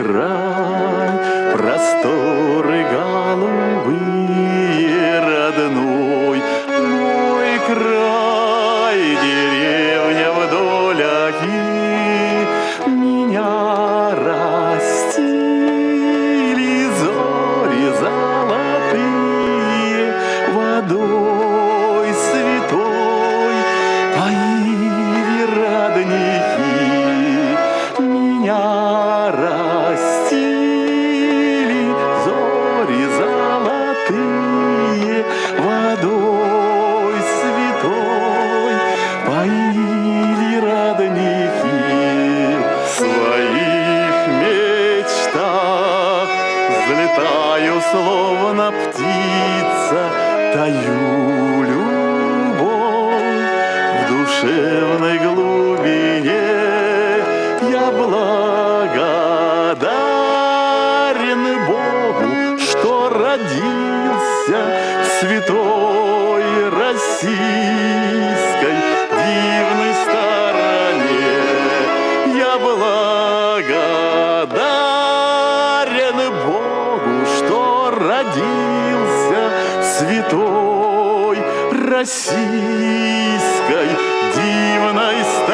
край, просторы голубые, родной мой край, деревня вдоль оки, меня растили зори золотые, водой святой поили родники. Меня растили зори золотые, водой святой поили родники. В своих мечтах взлетаю, словно птица, таю любовь в душевной глубине. Я благодарен Богу, что родился в святой российской дивной стороне. Я благодарен Богу, что родился в святой российской дивной стороне.